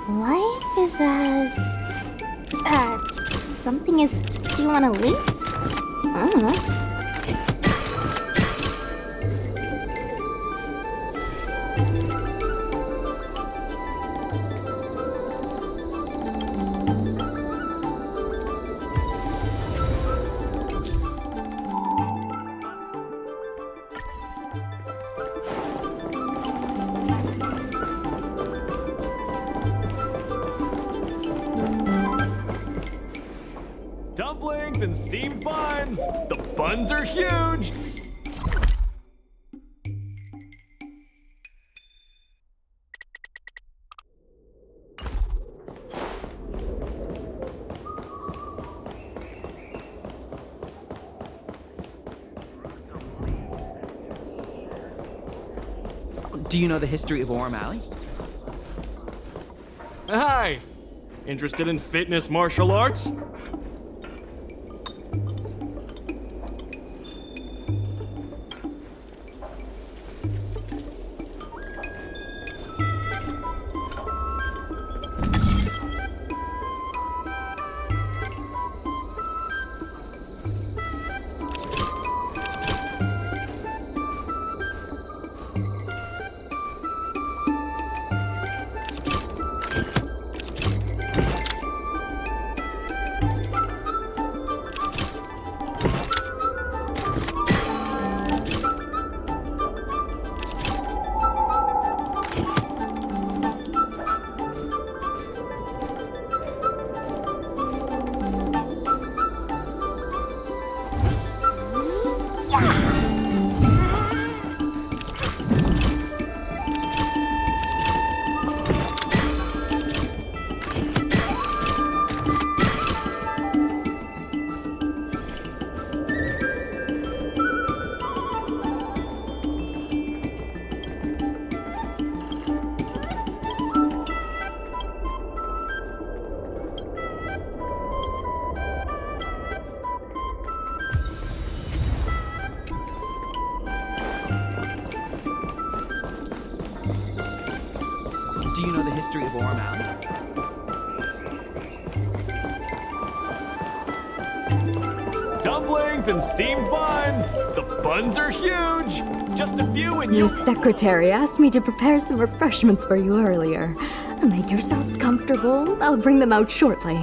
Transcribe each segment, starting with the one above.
Life is as... something is... Do you want to leave? I don't know. Dumplings and steamed buns! The buns are huge! Do you know the history of Aurum Alley? Hi! Interested in fitness martial arts? Do you know the history of Aurum Alley? Dumplings and steamed buns! The buns are huge! Just a few and Your secretary asked me to prepare some refreshments for you earlier. Make yourselves comfortable. I'll bring them out shortly.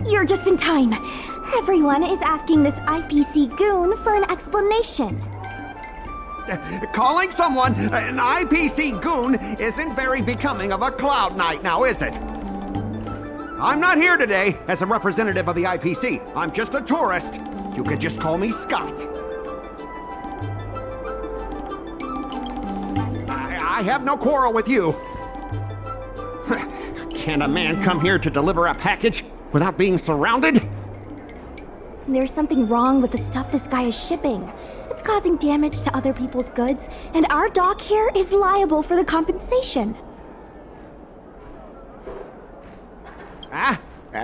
You're just in time. Everyone is asking this IPC goon for an explanation. Calling someone an IPC goon isn't very becoming of a Cloud Knight now, is it? I'm not here today as a representative of the IPC. I'm just a tourist. You could just call me Scott. I have no quarrel with you. Can a man come here to deliver a package without being surrounded? There's something wrong with the stuff this guy is shipping. It's causing damage to other people's goods, and our dock here is liable for the compensation.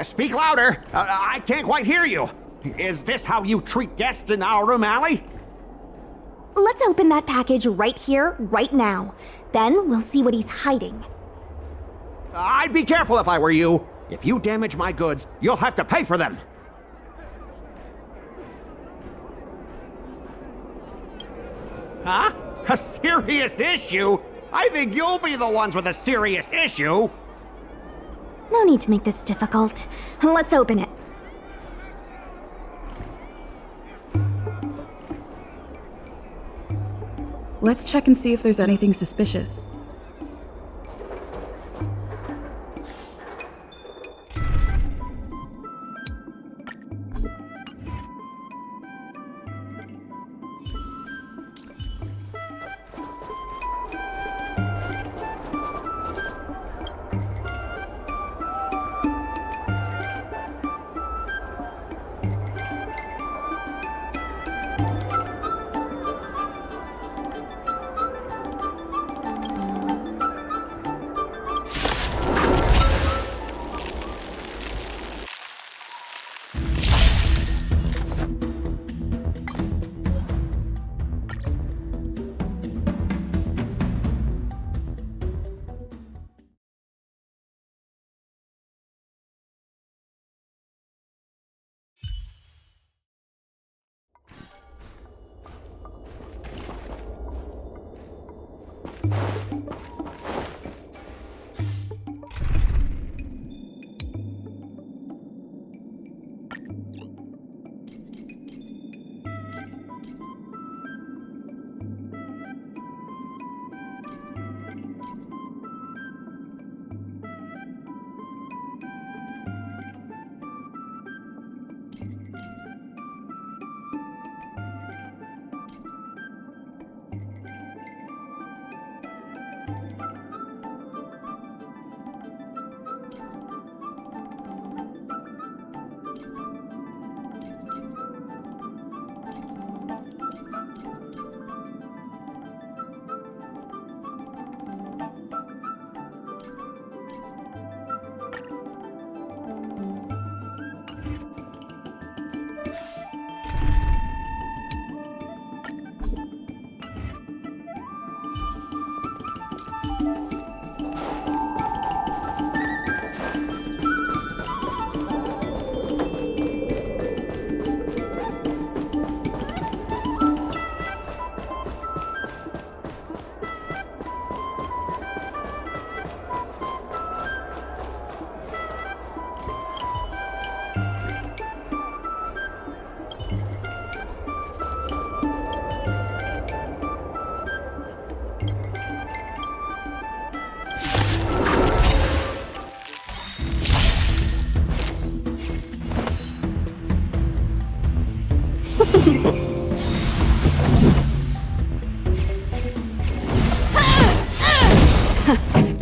Speak louder. I can't quite hear you. Is this how you treat guests in Aurum Alley? Let's open that package right here, right now. Then we'll see what he's hiding. I'd be careful if I were you. If you damage my goods, you'll have to pay for them. Huh? A serious issue? I think you'll be the ones with a serious issue. No need to make this difficult. Let's open it. Let's check and see if there's anything suspicious.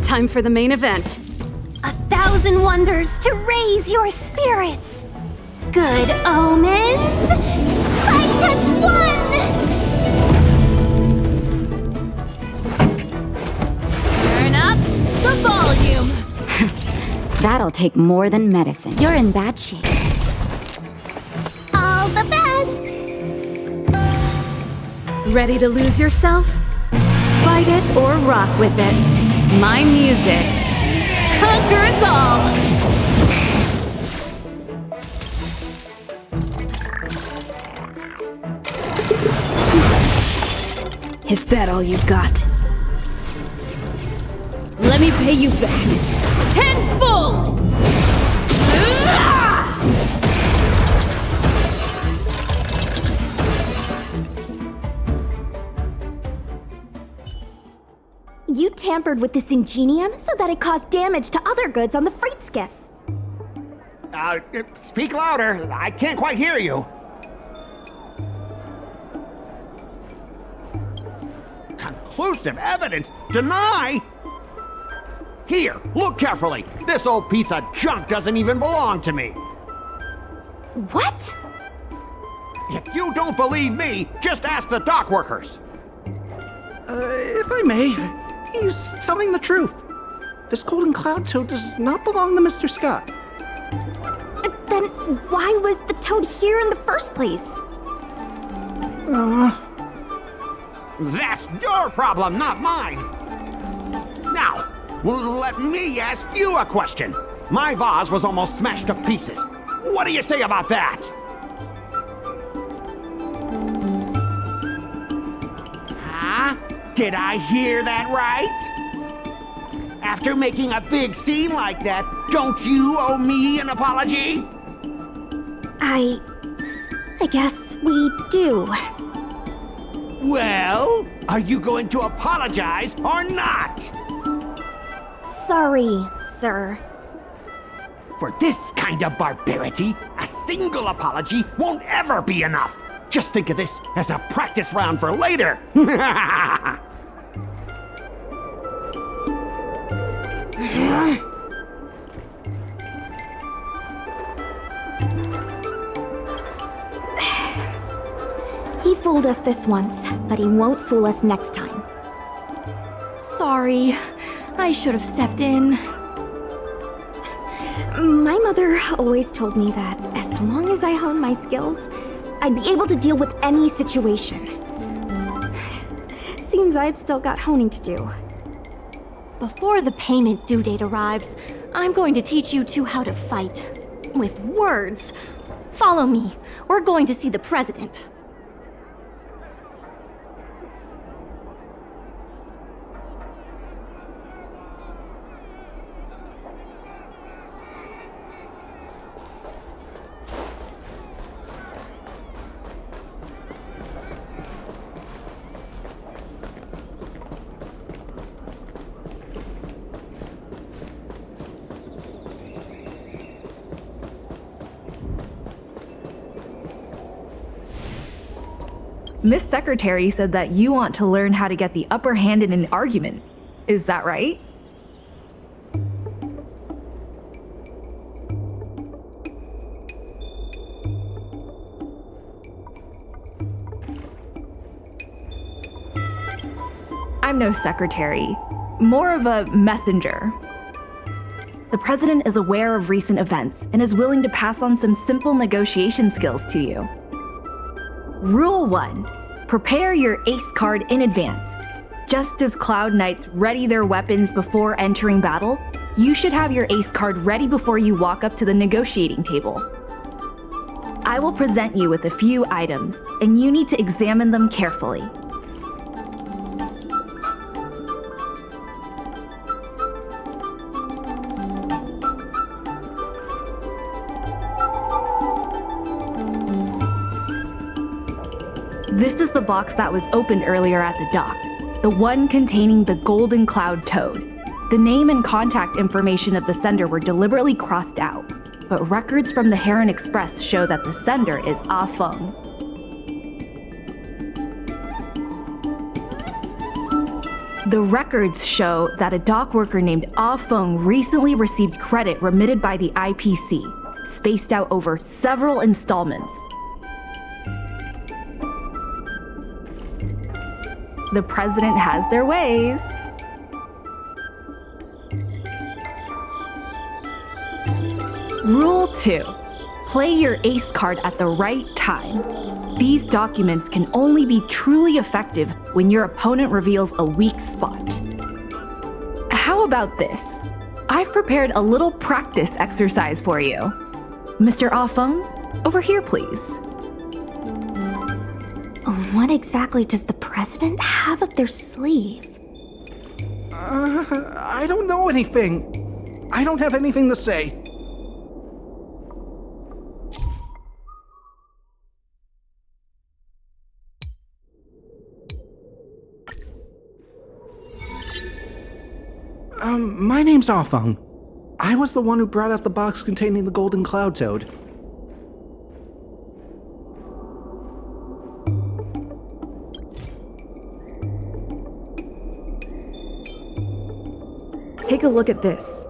Time for the main event. 1,000 wonders to raise your spirits. Good omens. Fight as one! Turn up the volume. That'll take more than medicine. You're in bad shape. All the best! Ready to lose yourself? Fight it or rock with it. My music. Conquer us all! Is that all you got? Let me pay you back. Tenfold! tampered with this ingenium so that it caused damage to other goods on the freight skiff. Speak louder. I can't quite hear you. Conclusive evidence? Deny? Here, look carefully. This old piece of junk doesn't even belong to me. What? If you don't believe me, just ask the dock workers. If I may, he's telling the truth. This golden cloud toad does not belong to Mr. Scott. Then why was the toad here in the first place? That's your problem, not mine. Now, let me ask you a question. My vase was almost smashed to pieces. What do you say about that? Huh? Did I hear that right? After making a big scene like that, don't you owe me an apology? I guess we do. Well, are you going to apologize or not? Sorry, sir. For this kind of barbarity, a single apology won't ever be enough. Just think of this as a practice round for later. He fooled us this once, but he won't fool us next time. Sorry, I should have stepped in. My mother always told me that as long as I honed my skills, I'd be able to deal with any situation. Seems I've still got honing to do. Before the payment due date arrives, I'm going to teach you two how to fight. With words. Follow me. We're going to see the president. Miss Secretary said that you want to learn how to get the upper hand in an argument. Is that right? I'm no secretary, more of a messenger. The president is aware of recent events and is willing to pass on some simple negotiation skills to you. Rule 1. Prepare your ace card in advance. Just as Cloud Knights ready their weapons before entering battle, you should have your ace card ready before you walk up to the negotiating table. I will present you with a few items, and you need to examine them carefully. This is the box that was opened earlier at the dock, the one containing the Golden Cloud Toad. The name and contact information of the sender were deliberately crossed out, but records from the Heron Express show that the sender is Ah Feng. The records show that a dock worker named Ah Feng recently received credit remitted by the IPC, spaced out over several installments. The president has their ways. Rule 2. Play your ace card at the right time. These documents can only be truly effective when your opponent reveals a weak spot. How about this? I've prepared a little practice exercise for you. Mr. Ah Feng, over here please. What exactly does the president have up their sleeve? I don't know anything. I don't have anything to say. My name's Afeng. I was the one who brought out the box containing the golden cloud toad. Take a look at this.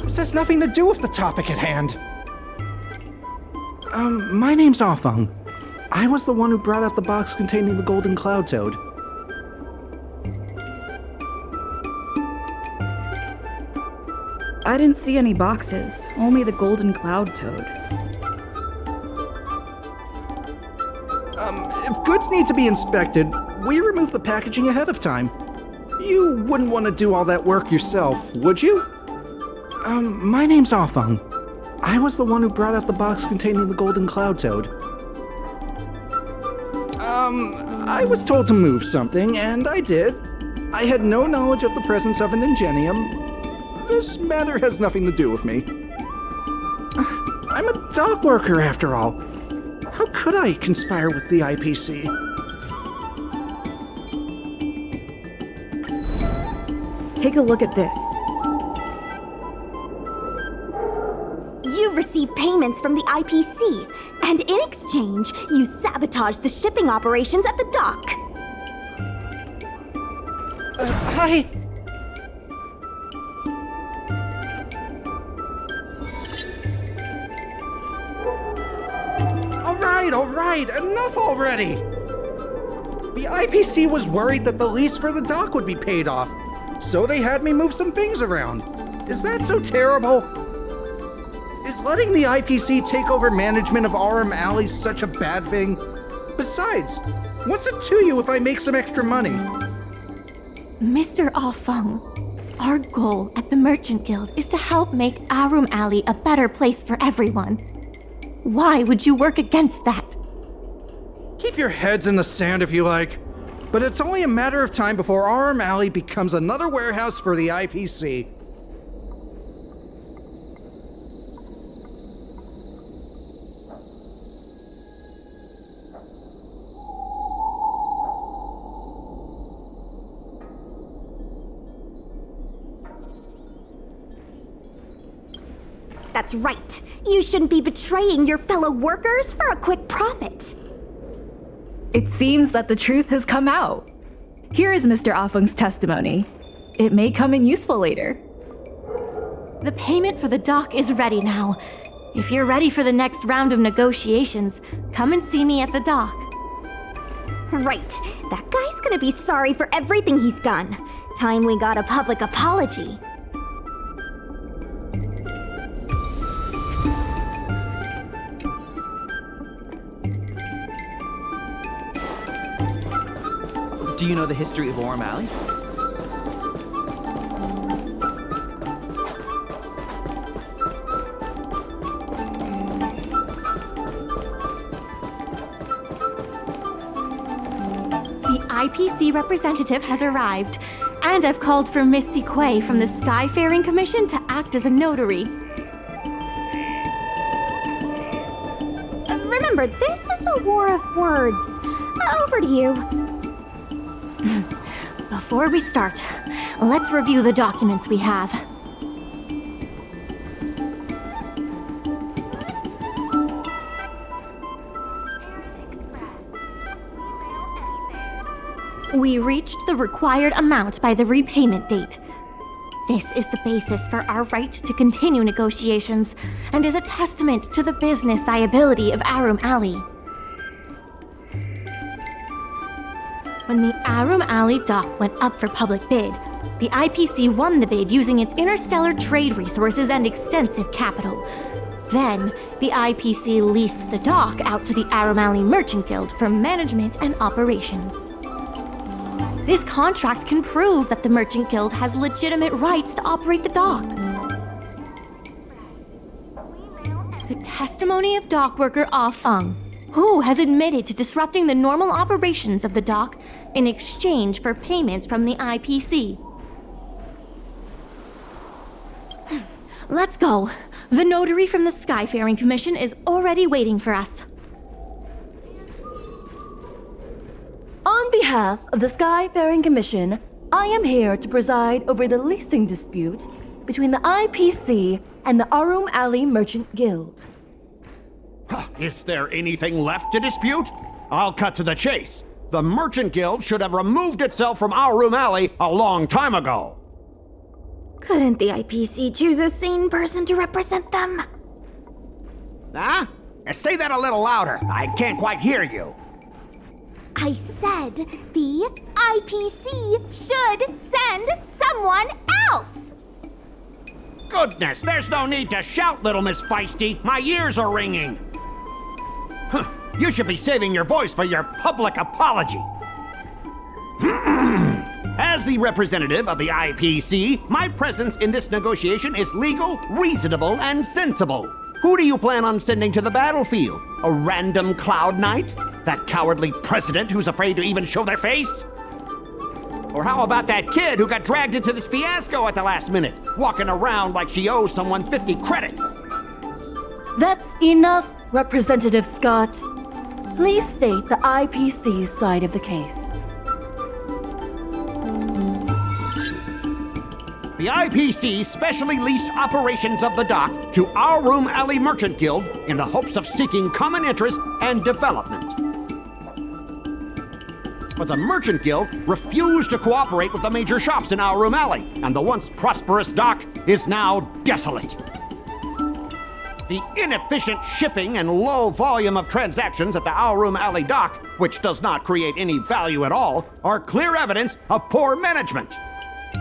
This has nothing to do with the topic at hand. My name's Afeng. I was the one who brought out the box containing the golden cloud toad. I didn't see any boxes, only the golden cloud toad. If goods need to be inspected, we remove the packaging ahead of time. You wouldn't want to do all that work yourself, would you? My name's Afeng. I was the one who brought out the box containing the golden cloud toad. I was told to move something, and I did. I had no knowledge of the presence of an ingenium. This matter has nothing to do with me. I'm a dock worker, after all. How could I conspire with the IPC? Take a look at this. You received payments from the IPC, and in exchange, you sabotaged the shipping operations at the dock. Hi. All right, enough already! The IPC was worried that the lease for the dock would be paid off, so they had me move some things around. Is that so terrible? Is letting the IPC take over management of Aurum Alley such a bad thing? Besides, what's it to you if I make some extra money? Mr. Afeng, our goal at the Merchant Guild is to help make Aurum Alley a better place for everyone. Why would you work against that? Keep your heads in the sand if you like, but it's only a matter of time before Aurum Alley becomes another warehouse for the IPC. That's right. You shouldn't be betraying your fellow workers for a quick profit. It seems that the truth has come out. Here is Mr. Afeng's testimony. It may come in useful later. The payment for the dock is ready now. If you're ready for the next round of negotiations, come and see me at the dock. Right. That guy's gonna be sorry for everything he's done. Time we got a public apology. Do you know the history of Aurum Alley? The IPC representative has arrived, and I've called for Miss Qingque from the Skyfaring Commission to act as a notary. Remember, this is a war of words. Over to you. Before we start, let's review the documents we have. We reached the required amount by the repayment date. This is the basis for our right to continue negotiations and is a testament to the business viability of Aurum Alley. When the Aurum Alley dock went up for public bid, the IPC won the bid using its interstellar trade resources and extensive capital. Then, the IPC leased the dock out to the Aurum Alley Merchant Guild for management and operations. This contract can prove that the Merchant Guild has legitimate rights to operate the dock. The testimony of dock worker Afeng, who has admitted to disrupting the normal operations of the dock in exchange for payments from the IPC. Let's go. The notary from the Skyfaring Commission is already waiting for us. On behalf behalf of the Skyfaring Commission, I am here to preside over the leasing dispute between the IPC and the Aurum Alley Merchant Guild. Is there anything left to dispute? I'll cut to the chase. The Merchant Guild should have removed itself from Aurum Alley a long time ago. Couldn't the IPC choose a sane person to represent them? Huh? Say that a little louder. I can't quite hear you. I said the IPC should send someone else! Goodness, there's no need to shout, little Miss Feisty. My ears are ringing. You should be saving your voice for your public apology. As the representative of the IPC, my presence in this negotiation is legal, reasonable, and sensible. Who do you plan on sending to the battlefield? A random Cloud Knight? That cowardly president who's afraid to even show their face? Or how about that kid who got dragged into this fiasco at the last minute, walking around like she owes someone 50 credits? That's enough, Representative Scott. Please state the IPC's side of the case. The IPC specially leased operations of the dock to Aurum Alley Merchant Guild in the hopes of seeking common interest and development. But the Merchant Guild refused to cooperate with the major shops in Aurum Alley, and the once prosperous dock is now desolate. The inefficient shipping and low volume of transactions at the Aurum Alley dock, which does not create any value at all, are clear evidence of poor management.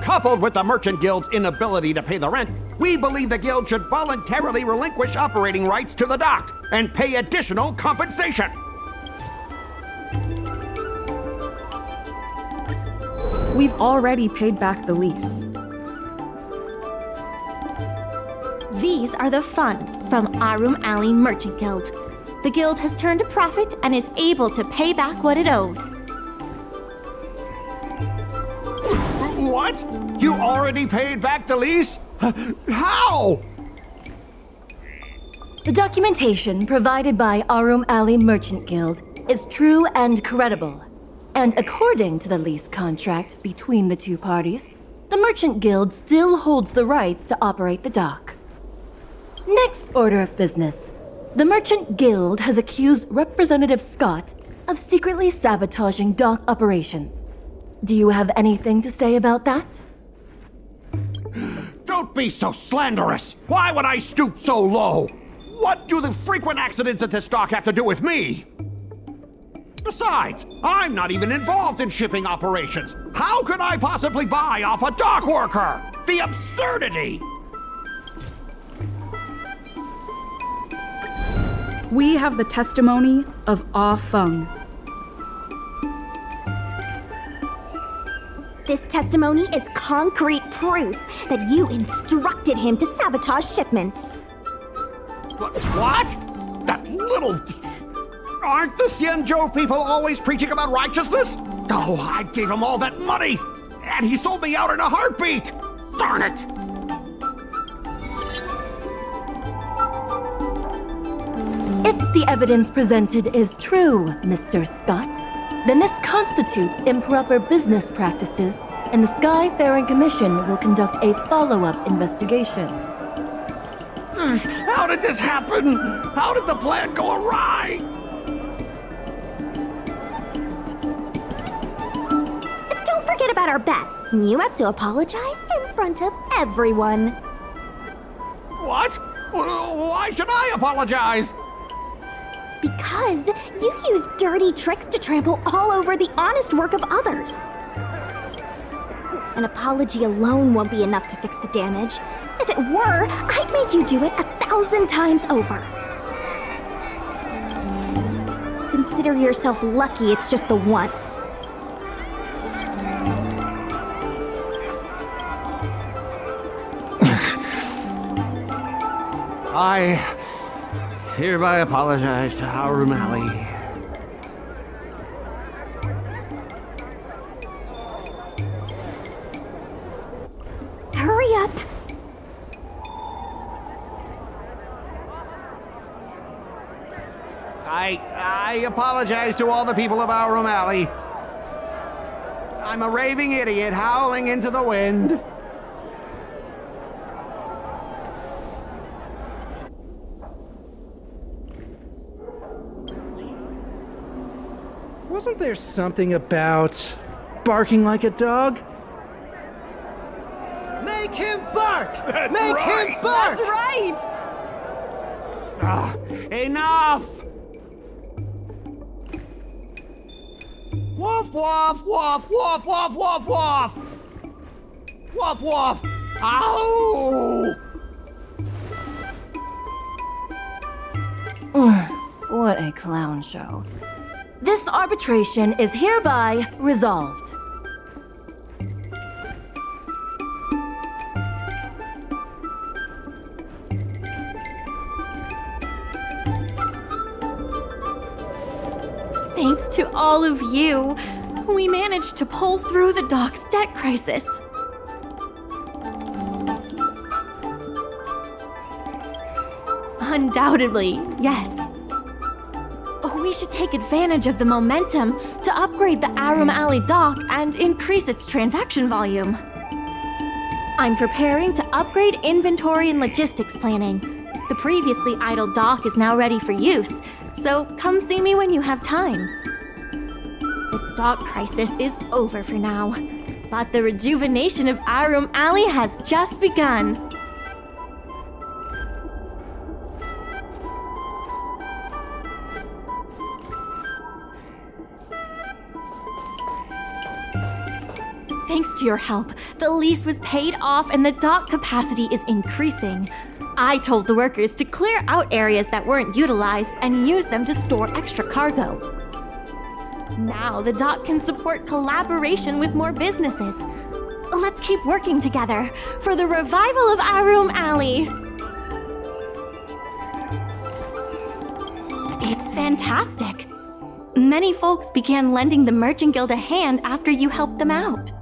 Coupled with the Merchant Guild's inability to pay the rent, we believe the Guild should voluntarily relinquish operating rights to the dock and pay additional compensation. We've already paid back the lease. These are the funds from Aurum Alley Merchant Guild. The guild has turned a profit and is able to pay back what it owes. What? You already paid back the lease? How? The documentation provided by Aurum Alley Merchant Guild is true and credible. And according to the lease contract between the two parties, the Merchant Guild still holds the rights to operate the dock. Next order of business. The Merchant Guild has accused Representative Scott of secretly sabotaging dock operations. Do you have anything to say about that? Don't be so slanderous! Why would I stoop so low? What do the frequent accidents at this dock have to do with me? Besides, I'm not even involved in shipping operations. How could I possibly buy off a dock worker? The absurdity! We have the testimony of Ah Feng. This testimony is concrete proof that you instructed him to sabotage shipments. What? That little... Aren't the Xianzhou people always preaching about righteousness? Oh, I gave him all that money! And he sold me out in a heartbeat! Darn it! If the evidence presented is true, Mr. Scott, then this constitutes improper business practices, and the Skyfaring Commission will conduct a follow-up investigation. How did this happen? How did the plan go awry? Don't forget about our bet. You have to apologize in front of everyone. What? Why should I apologize? Because you use dirty tricks to trample all over the honest work of others. An apology alone won't be enough to fix the damage. If it were, I'd make you do it 1,000 times over. Consider yourself lucky it's just the once. I hereby apologize to Aurum Alley. Hurry up! I apologize to all the people of Aurum Alley. I'm a raving idiot howling into the wind. Wasn't there something about barking like a dog? Make him bark! That's Make right. him bark! That's right! Enough! Woof, woof, woof, woof, woof, woof, woof! Woof, woof! Ow! What a clown show. This arbitration is hereby resolved. Thanks to all of you, we managed to pull through the dock's debt crisis. Undoubtedly, yes. We should take advantage of the momentum to upgrade the Aurum Alley dock and increase its transaction volume. I'm preparing to upgrade inventory and logistics planning. The previously idle dock is now ready for use, so come see me when you have time. The dock crisis is over for now, but the rejuvenation of Aurum Alley has just begun. Thanks to your help, the lease was paid off and the dock capacity is increasing. I told the workers to clear out areas that weren't utilized and use them to store extra cargo. Now the dock can support collaboration with more businesses. Let's keep working together for the revival of Aurum Alley. It's fantastic. Many folks began lending the Merchant Guild a hand after you helped them out.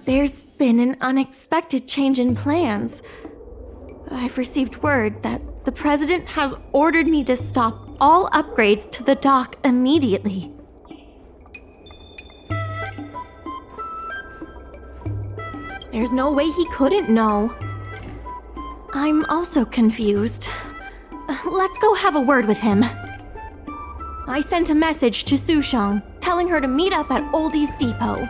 There's been an unexpected change in plans. I've received word that the President has ordered me to stop all upgrades to the dock immediately. There's no way he couldn't know. I'm also confused. Let's go have a word with him. I sent a message to Sushang, telling her to meet up at Oldie's Depot.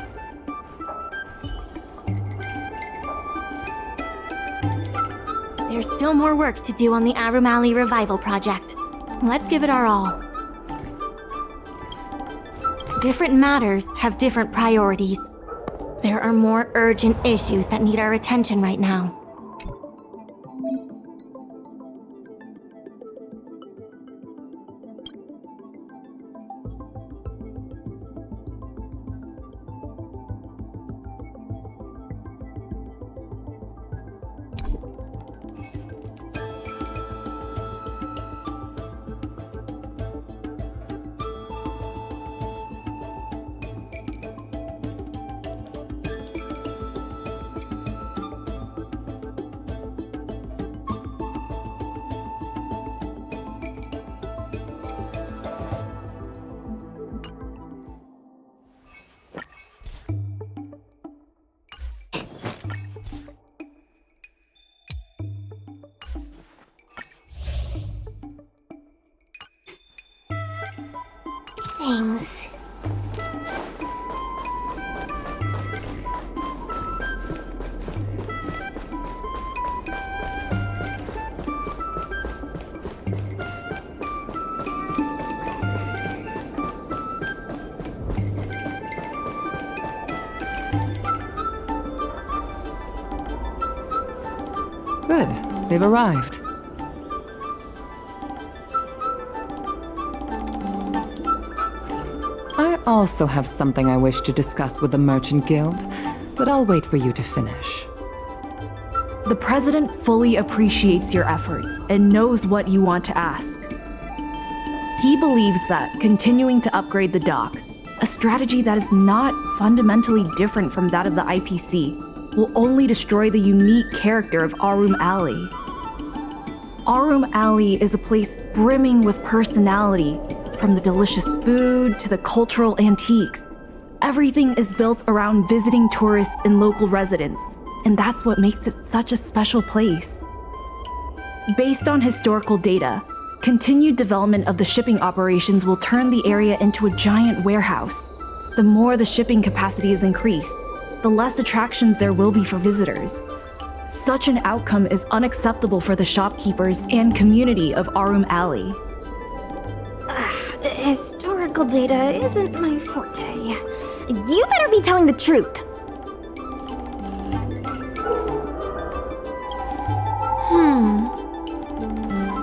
There's still more work to do on the Aurum Alley Revival project. Let's give it our all. Different matters have different priorities. There are more urgent issues that need our attention right now. things. Good. They've arrived. I also have something I wish to discuss with the Merchant Guild, but I'll wait for you to finish. The President fully appreciates your efforts and knows what you want to ask. He believes that continuing to upgrade the dock, a strategy that is not fundamentally different from that of the IPC, will only destroy the unique character of Aurum Alley. Aurum Alley is a place brimming with personality, from the delicious food to the cultural antiques. Everything is built around visiting tourists and local residents, and that's what makes it such a special place. Based on historical data, continued development of the shipping operations will turn the area into a giant warehouse. The more the shipping capacity is increased, the less attractions there will be for visitors. Such an outcome is unacceptable for the shopkeepers and community of Aurum Alley. Historical data isn't my forte. You better be telling the truth.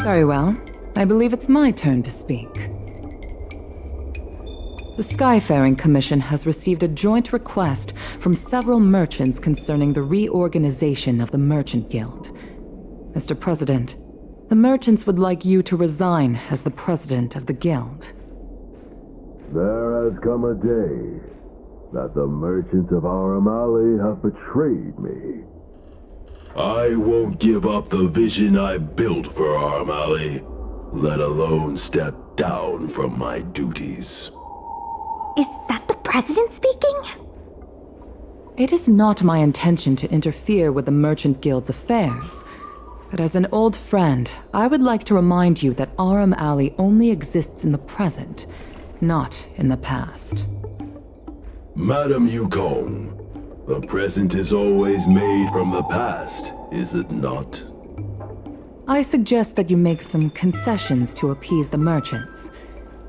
Very well. I believe it's my turn to speak. The Skyfaring Commission has received a joint request from several merchants concerning the reorganization of the Merchant Guild. Mr. President, the merchants would like you to resign as the president of the guild. There has come a day that the merchants of Aurum Alley have betrayed me. I won't give up the vision I've built for Aurum Alley, let alone step down from my duties. Is that the president speaking? It is not my intention to interfere with the Merchant Guild's affairs, but as an old friend, I would like to remind you that Aurum Alley only exists in the present, not in the past. Madam Yukong, the present is always made from the past, is it not? I suggest that you make some concessions to appease the merchants.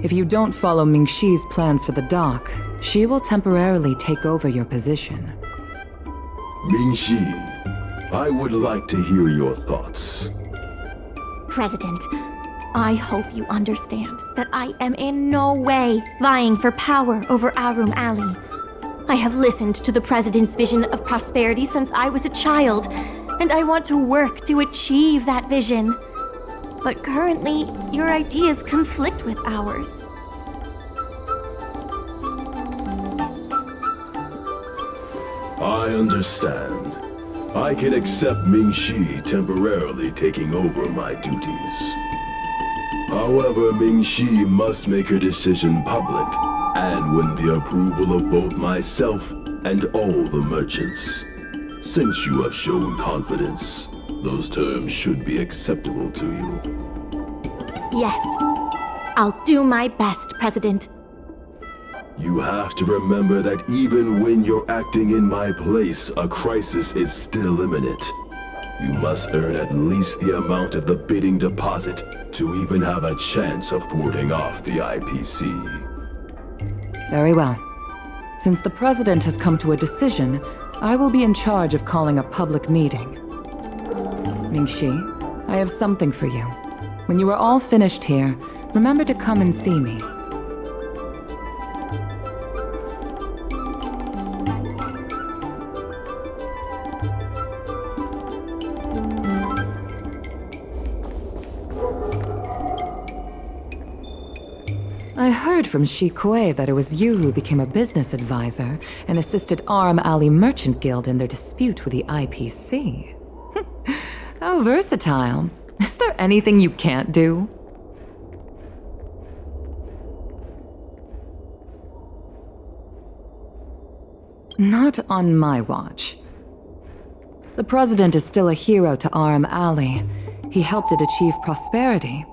If you don't follow Mingxi's plans for the dock, she will temporarily take over your position. Mingxi, I would like to hear your thoughts. President, I hope you understand that I am in no way vying for power over Aurum Alley. I have listened to the President's vision of prosperity since I was a child, and I want to work to achieve that vision. But currently, your ideas conflict with ours. I understand. I can accept Mingxi temporarily taking over my duties. However, Mingxi must make her decision public, and win the approval of both myself and all the merchants. Since you have shown confidence, those terms should be acceptable to you. Yes, I'll do my best, President. You have to remember that even when you're acting in my place, a crisis is still imminent. You must earn at least the amount of the bidding deposit to even have a chance of thwarting off the IPC. Very well. Since the President has come to a decision, I will be in charge of calling a public meeting. Mingxi, I have something for you. When you are all finished here, remember to come and see me. I heard from Qingque that it was you who became a business advisor and assisted Aurum Alley Merchant Guild in their dispute with the IPC. How versatile. Is there anything you can't do? Not on my watch. The President is still a hero to Aurum Alley. He helped it achieve prosperity.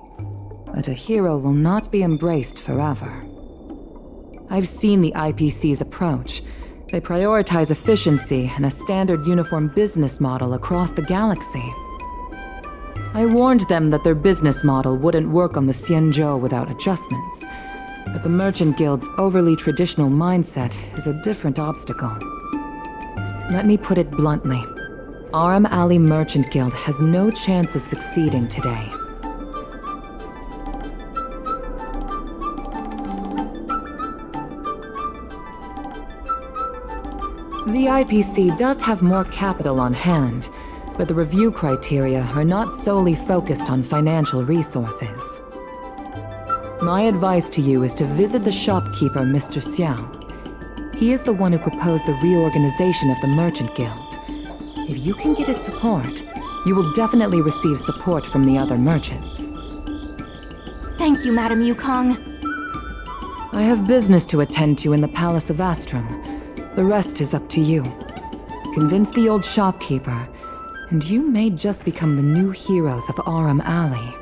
But a hero will not be embraced forever. I've seen the IPC's approach. They prioritize efficiency and a standard uniform business model across the galaxy. I warned them that their business model wouldn't work on the Xianzhou without adjustments. But the Merchant Guild's overly traditional mindset is a different obstacle. Let me put it bluntly. Aurum Alley Merchant Guild has no chance of succeeding today. The IPC does have more capital on hand, but the review criteria are not solely focused on financial resources. My advice to you is to visit the shopkeeper, Mr. Xiao. He is the one who proposed the reorganization of the Merchant Guild. If you can get his support, you will definitely receive support from the other merchants. Thank you, Madam Yukong. I have business to attend to in the Palace of Astrum. The rest is up to you. Convince the old shopkeeper, and you may just become the new heroes of Aurum Alley.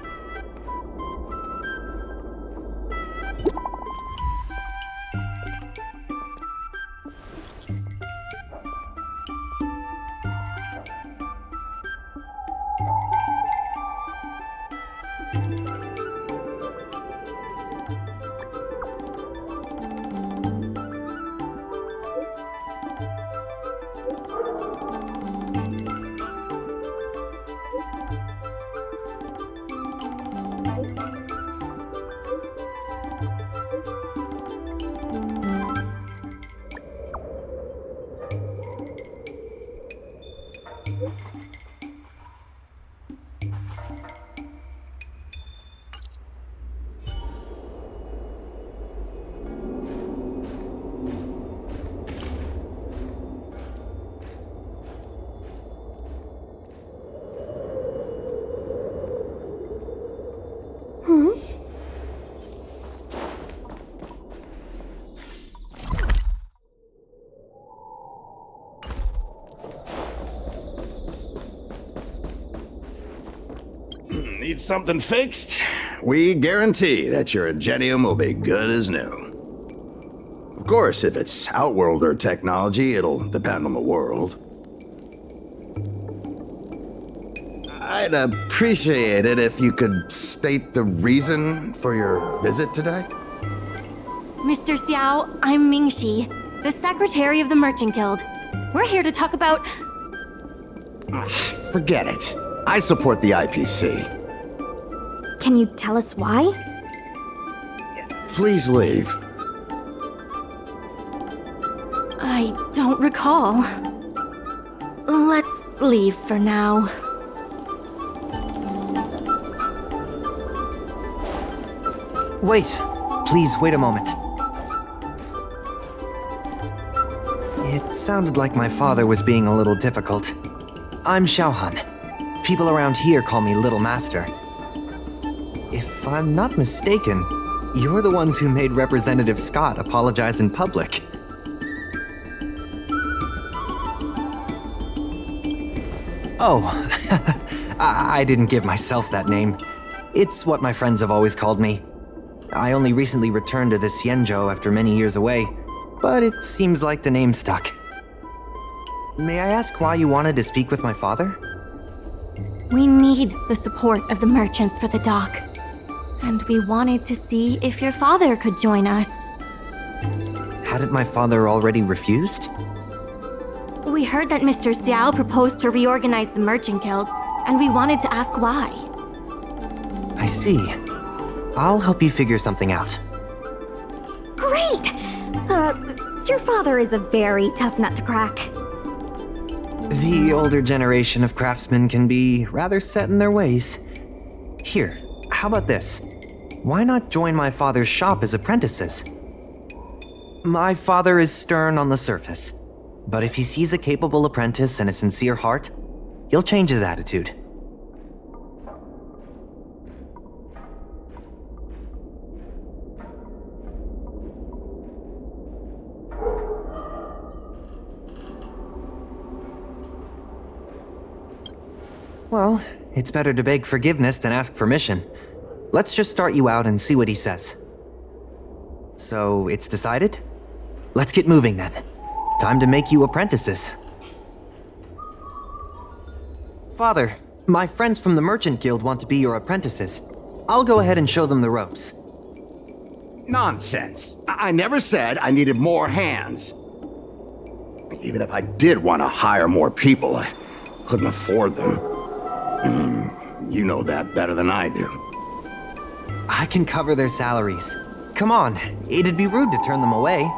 Need something fixed? We guarantee that your Ingenium will be good as new. Of course, if it's Outworlder technology, it'll depend on the world. I'd appreciate it if you could state the reason for your visit today. Mr. Xiao, I'm Mingxi, the secretary of the Merchant Guild. We're here to talk about... Forget it. I support the IPC. Can you tell us why? Please leave. I don't recall. Let's leave for now. Wait. Please wait a moment. It sounded like my father was being a little difficult. I'm Xiaohan. People around here call me Little Master. If I'm not mistaken, you're the ones who made Representative Scott apologize in public. Oh, I didn't give myself that name. It's what my friends have always called me. I only recently returned to the Xianzhou after many years away, but it seems like the name stuck. May I ask why you wanted to speak with my father? We need the support of the merchants for the dock. And we wanted to see if your father could join us. Hadn't my father already refused? We heard that Mr. Xiao proposed to reorganize the Merchant Guild, and we wanted to ask why. I see. I'll help you figure something out. Great! Your father is a very tough nut to crack. The older generation of craftsmen can be rather set in their ways. Here, how about this? Why not join my father's shop as apprentices? My father is stern on the surface, but if he sees a capable apprentice and a sincere heart, he'll change his attitude. Well, it's better to beg forgiveness than ask permission. Let's just start you out and see what he says. So it's decided? Let's get moving then. Time to make you apprentices. Father, my friends from the Merchant Guild want to be your apprentices. I'll go ahead and show them the ropes. Nonsense. I never said I needed more hands. Even if I did want to hire more people, I couldn't afford them. You know that better than I do. I can cover their salaries. Come on, it'd be rude to turn them away.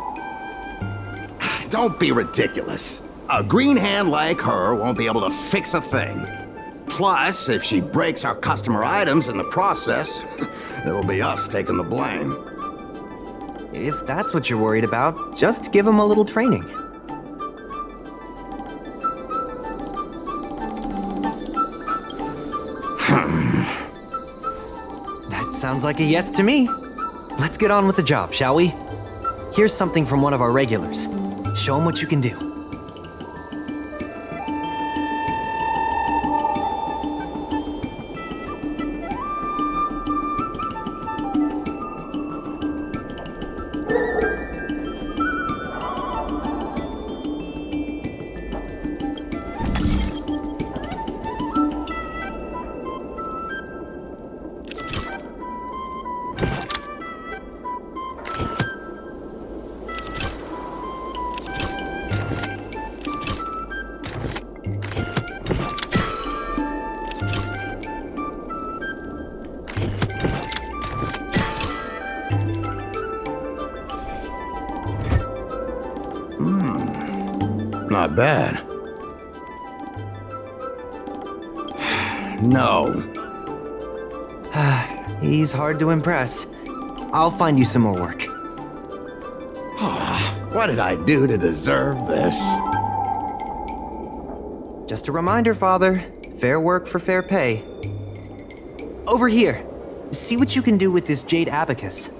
Don't be ridiculous. A green hand like her won't be able to fix a thing. Plus, if she breaks our customer items in the process, it'll be us taking the blame. If that's what you're worried about, just give them a little training. That sounds like a yes to me. Let's get on with the job, shall we? Here's something from one of our regulars. Show them what you can do. Not bad. No. He's hard to impress. I'll find you some more work. What did I do to deserve this? Just a reminder, Father. Fair work for fair pay. Over here. See what you can do with this jade abacus.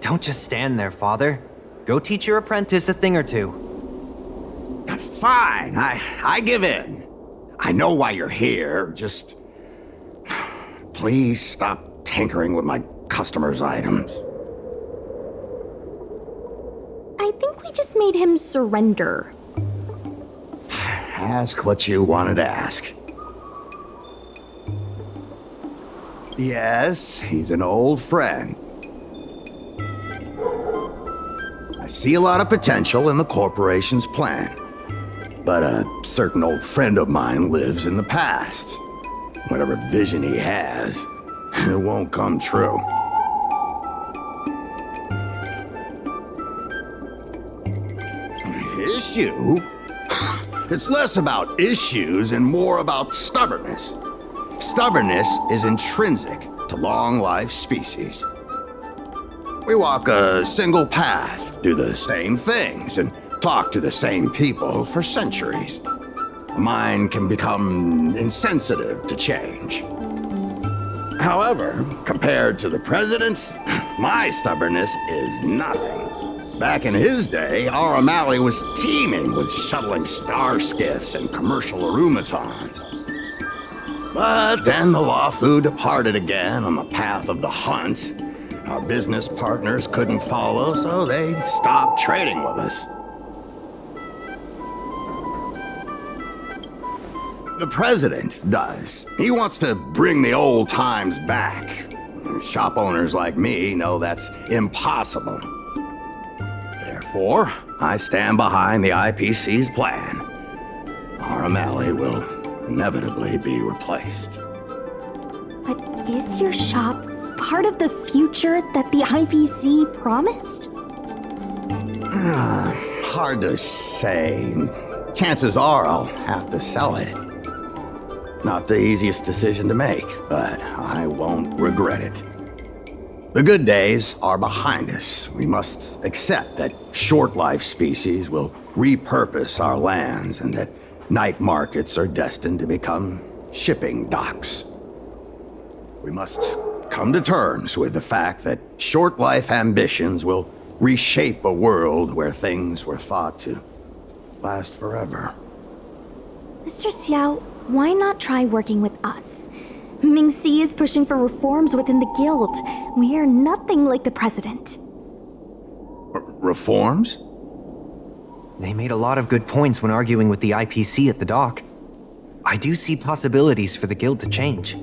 Don't just stand there, Father. Go teach your apprentice a thing or two. Fine, I give in. I know why you're here, just... Please stop tinkering with my customers' items. I think we just made him surrender. Ask what you wanted to ask. Yes, he's an old friend. I see a lot of potential in the corporation's plan. But a certain old friend of mine lives in the past. Whatever vision he has, it won't come true. Issue? It's less about issues and more about stubbornness. Stubbornness is intrinsic to long-life species. We walk a single path, do the same things, and talk to the same people for centuries. The mind can become insensitive to change. However, compared to the president, my stubbornness is nothing. Back in his day, Aurum was teeming with shuttling star skiffs and commercial automatons. But then the Lawfu departed again on the path of the hunt. Our business partners couldn't follow, so they stopped trading with us. The president does. He wants to bring the old times back. Shop owners like me know that's impossible. Therefore, I stand behind the IPC's plan. Aurum will inevitably be replaced. But is your shop part of the future that the IPC promised? Hard to say. Chances are I'll have to sell it. Not the easiest decision to make, but I won't regret it. The good days are behind us. We must accept that short-life species will repurpose our lands and that night markets are destined to become shipping docks. We must come to terms with the fact that short-life ambitions will reshape a world where things were thought to last forever. Mr. Xiao, why not try working with us? Mingxi is pushing for reforms within the guild. We are nothing like the president. Reforms? They made a lot of good points when arguing with the IPC at the dock. I do see possibilities for the guild to change.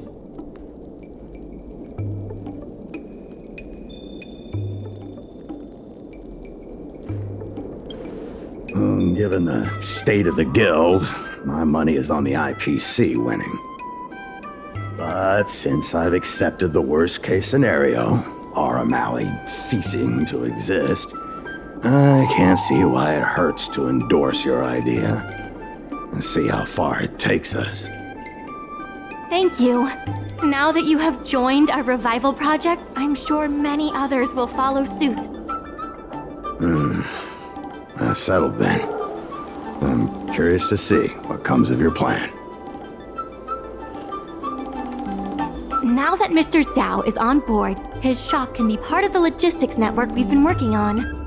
Given the state of the guild, my money is on the IPC winning. But since I've accepted the worst-case scenario, Aurum ceasing to exist, I can't see why it hurts to endorse your idea and see how far it takes us. Thank you. Now that you have joined our revival project, I'm sure many others will follow suit. That's settled then. I'm curious to see what comes of your plan. Now that Mr. Zhao is on board, his shop can be part of the logistics network we've been working on.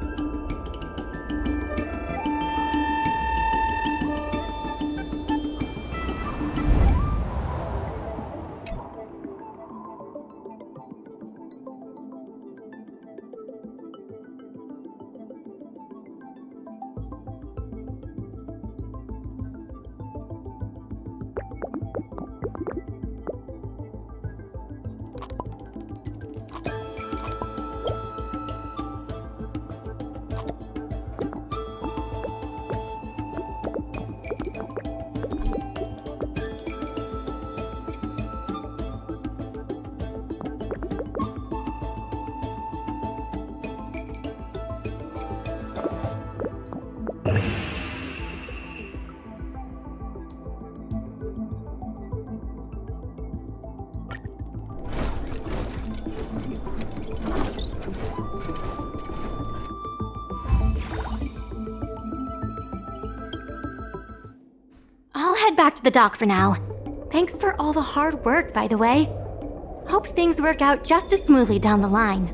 I'll head back to the dock for now. Thanks for all the hard work, by the way. Hope things work out just as smoothly down the line.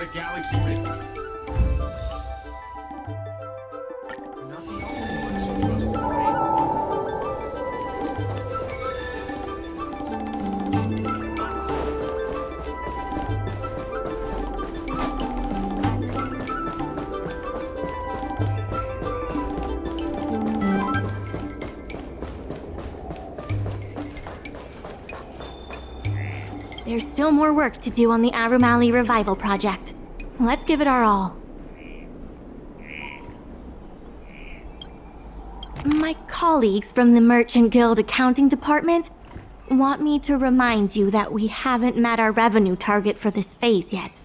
The galaxy ring. You're not the only ones who trust in the There's still more work to do on the Aurum revival project. Let's give it our all. My colleagues from the Merchant Guild accounting department want me to remind you that we haven't met our revenue target for this phase yet.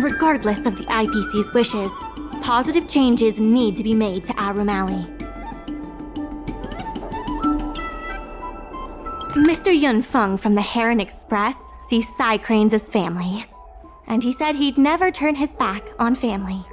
Regardless of the IPC's wishes, positive changes need to be made to Aurum Alley. Mr. Yun Feng from the Heron Express sees Psy Cranes as family, and he said he'd never turn his back on family.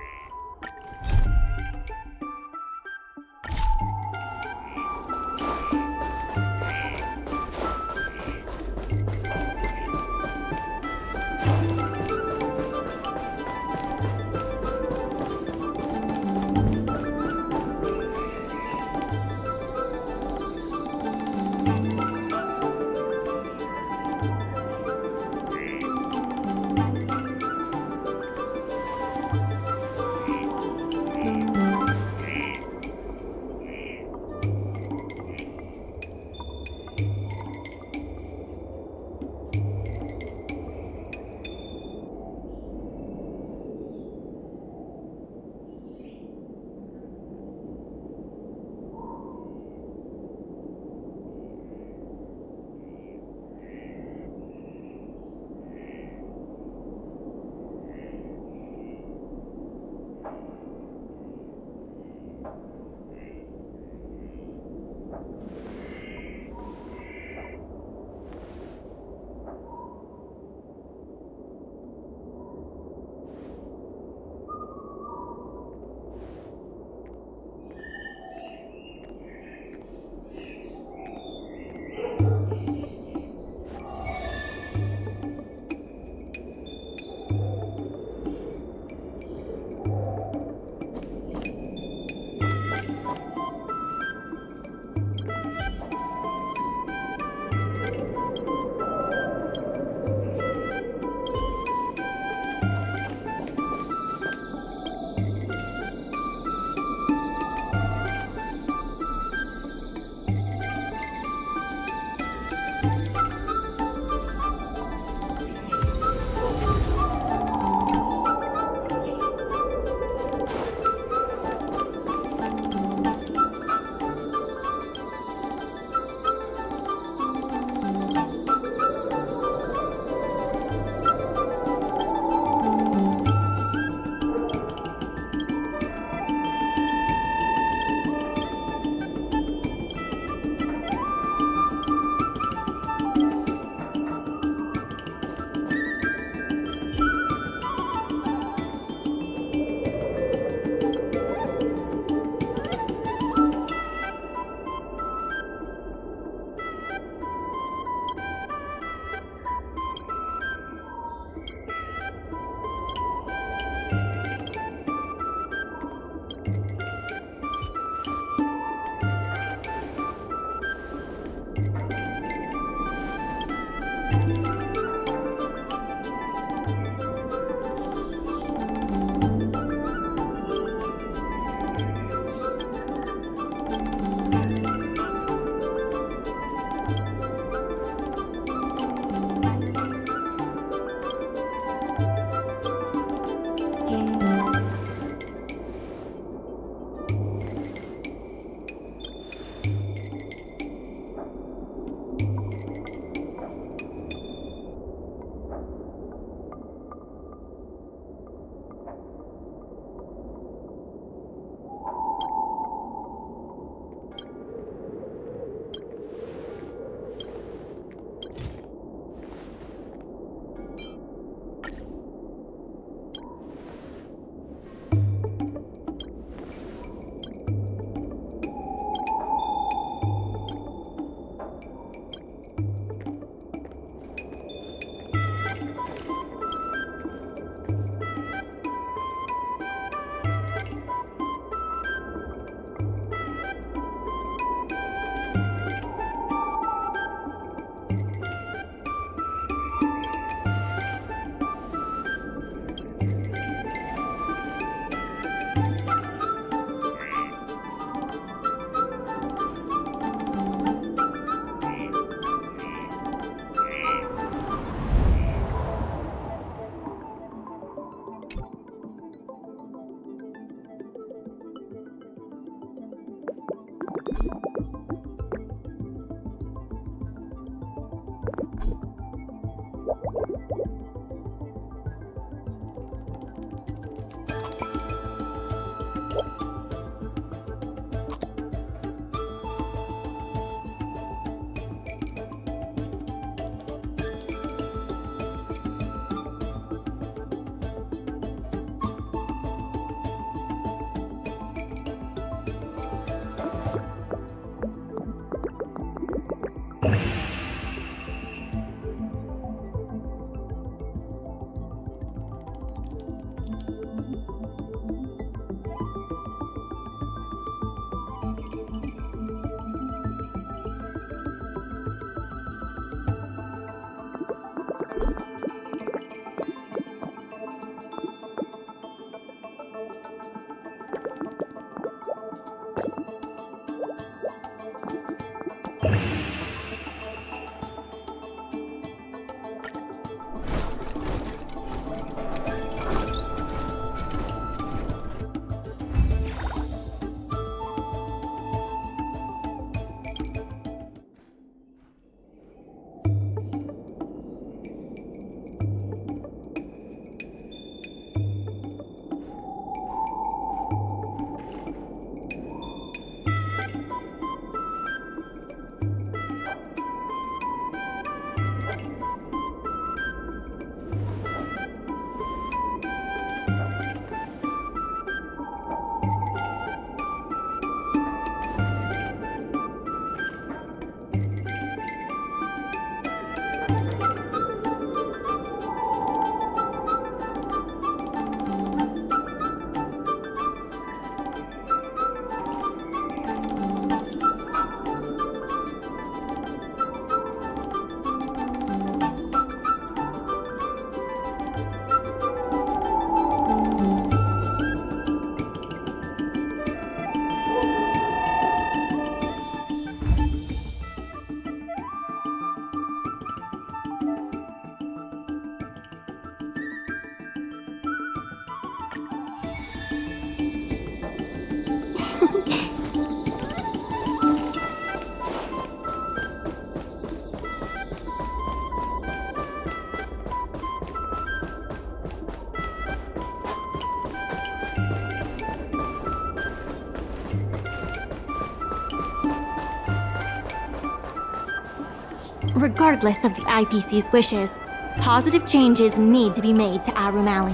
Regardless of the IPC's wishes, positive changes need to be made to Aurum Alley.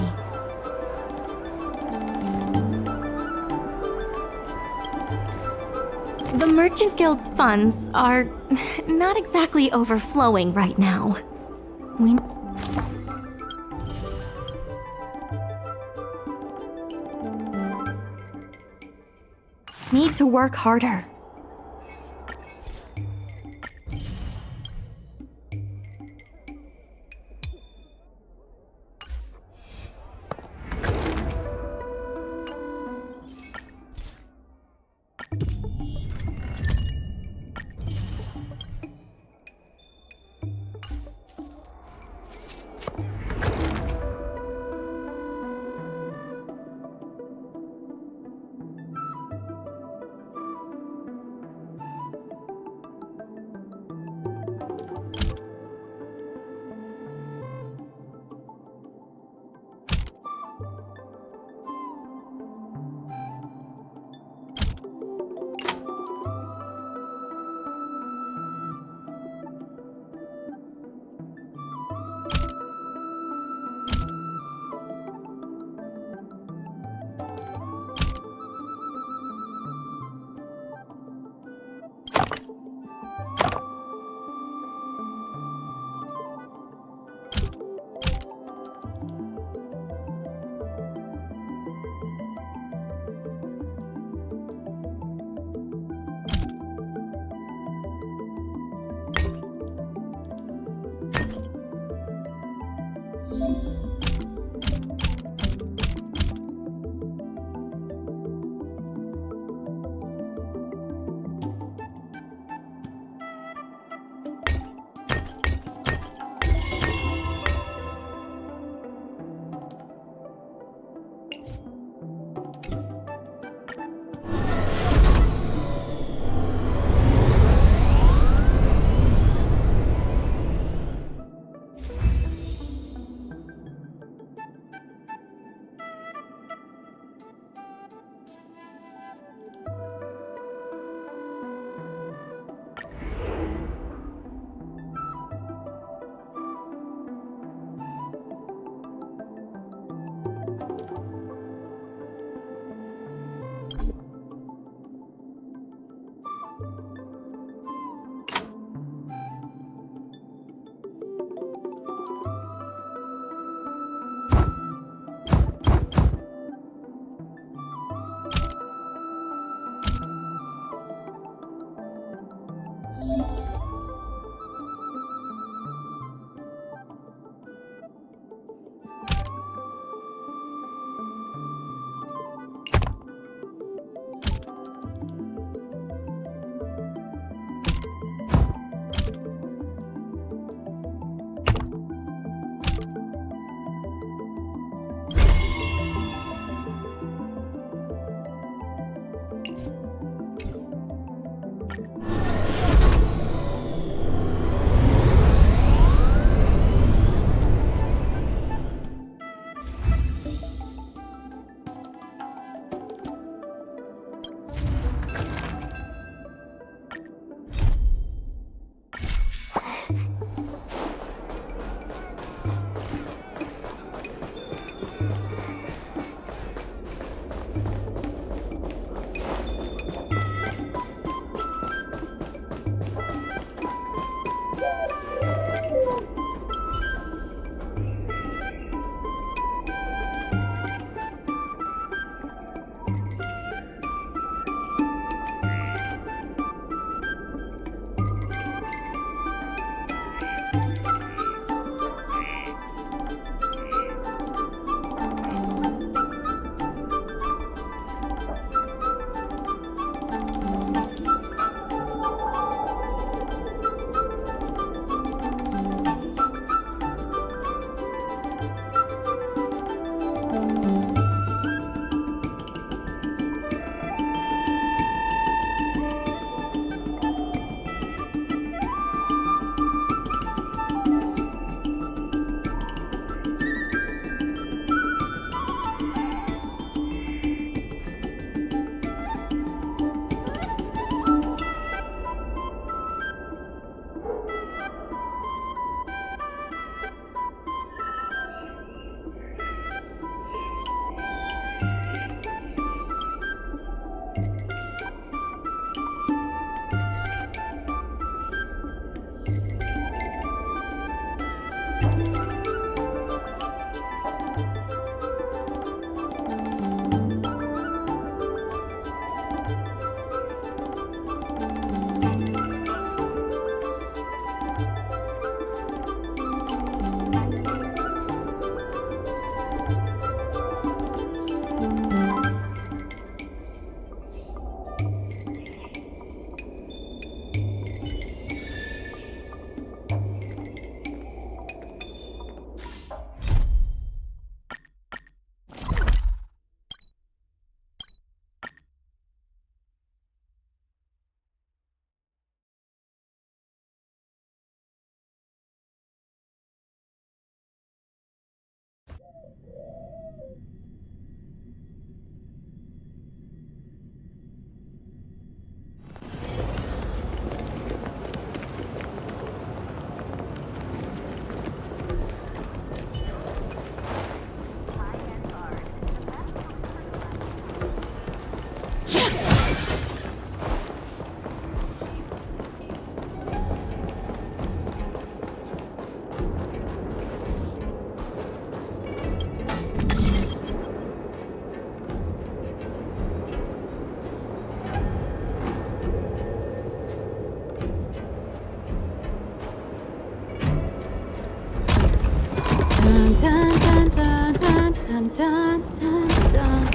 The Merchant Guild's funds are not exactly overflowing right now. We need to work harder. dun, dun, dun.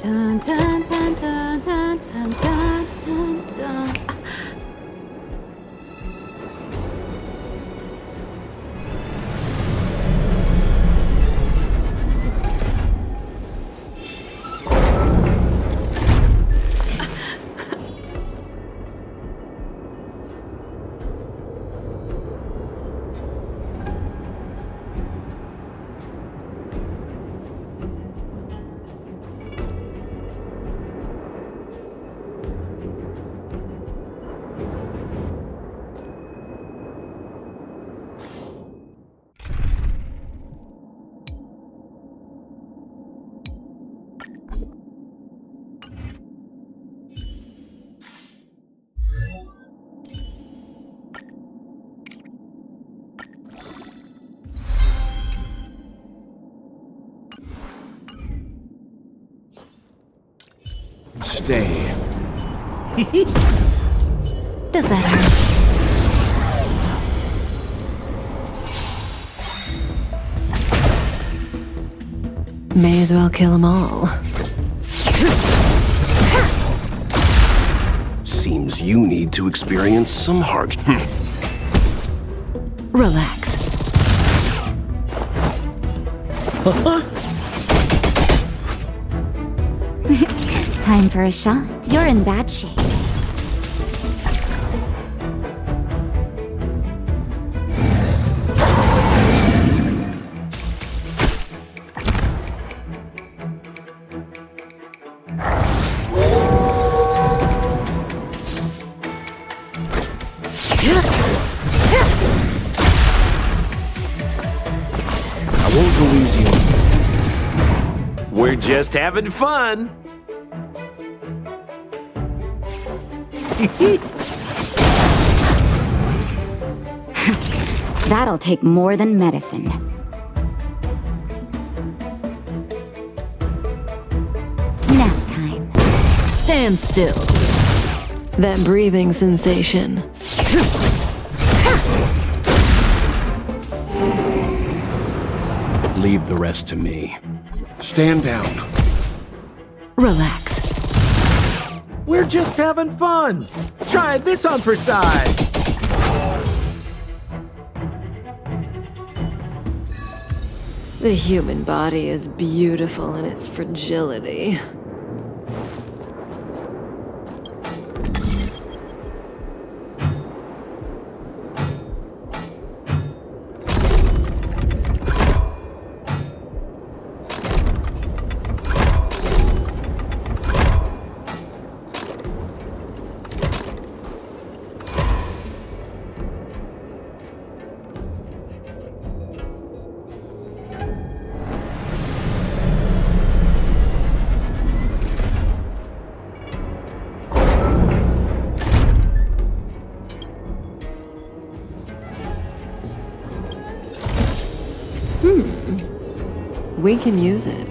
Dun, dun, dun, dun, dun, dun, dun, dun, dun. Stay. Does that hurt? May as well kill them all. Seems you need to experience some hardship. Relax. Time for a shot. You're in bad shape. I won't go easy on you. We're just having fun. That'll take more than medicine. Nap time. Stand still. That breathing sensation. Leave the rest to me. Stand down. Relax. We're just having fun. Try this on for size. The human body is beautiful in its fragility. We can use it.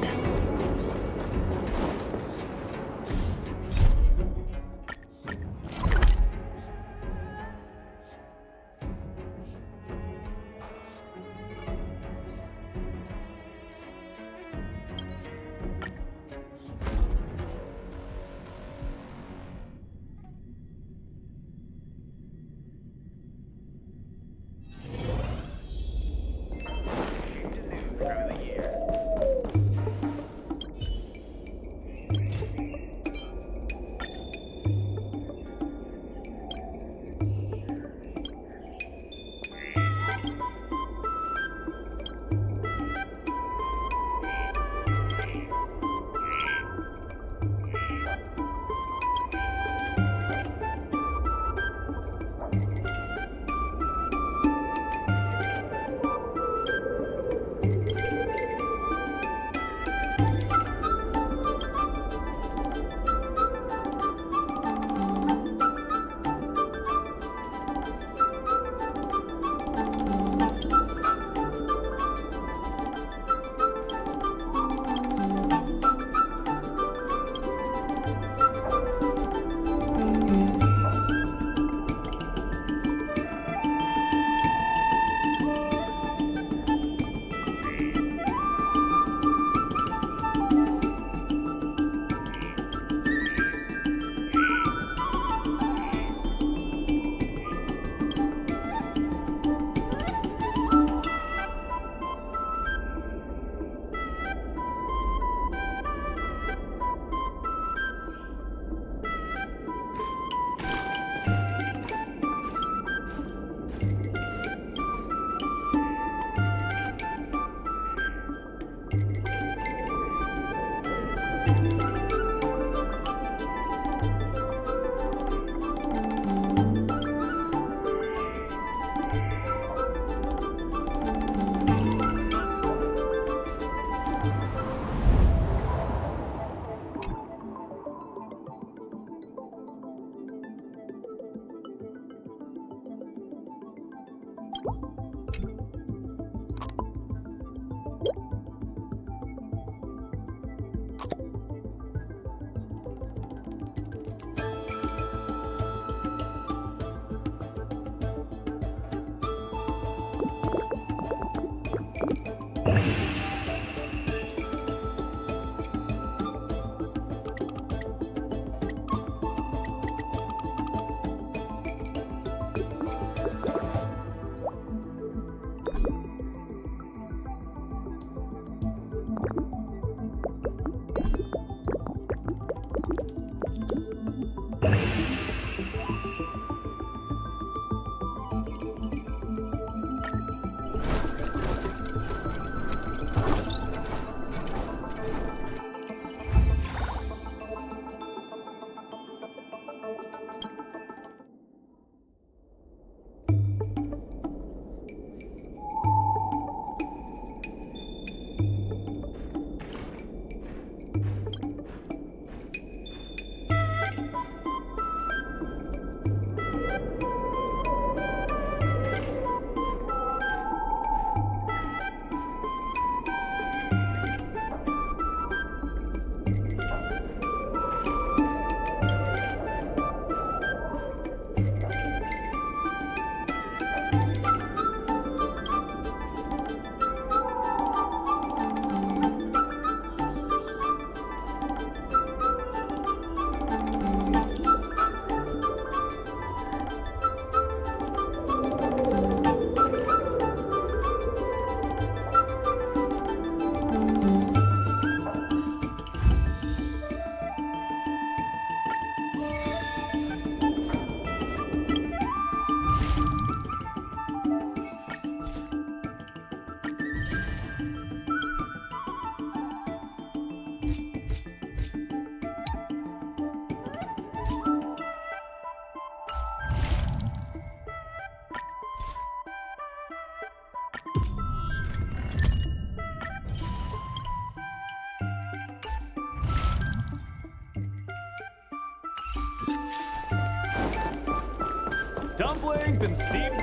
Dumplings and steamed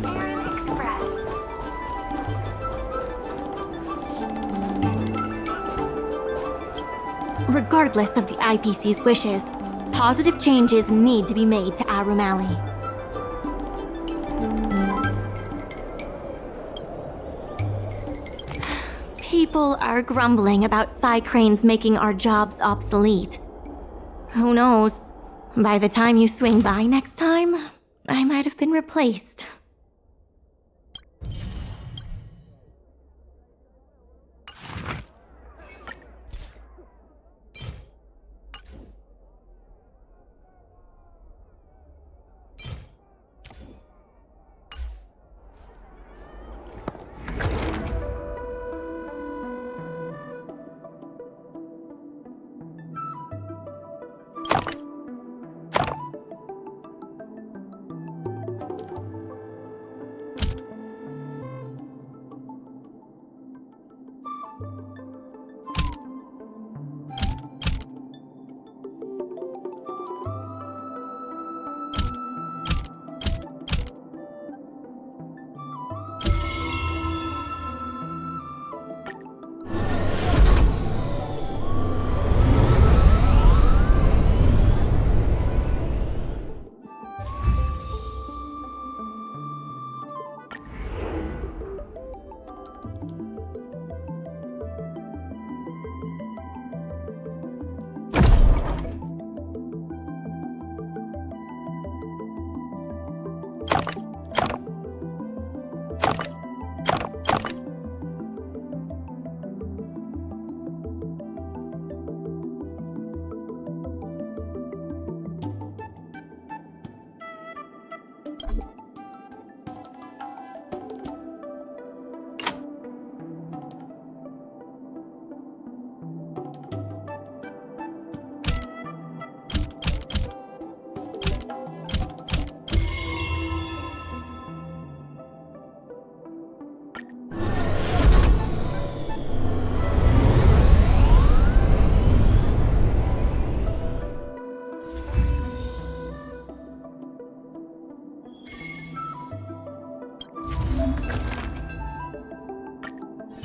buns. Regardless of the IPC's wishes, positive changes need to be made to Aurum Alley. People are grumbling about cranes making our jobs obsolete. Who knows? By the time you swing by next time, I might have been replaced.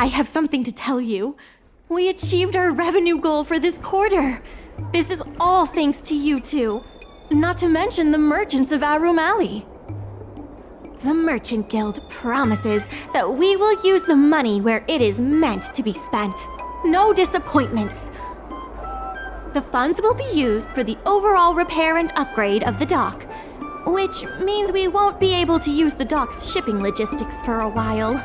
I have something to tell you. We achieved our revenue goal for this quarter. This is all thanks to you two. Not to mention the merchants of Aurum Alley. The Merchant Guild promises that we will use the money where it is meant to be spent. No disappointments. The funds will be used for the overall repair and upgrade of the dock, which means we won't be able to use the dock's shipping logistics for a while.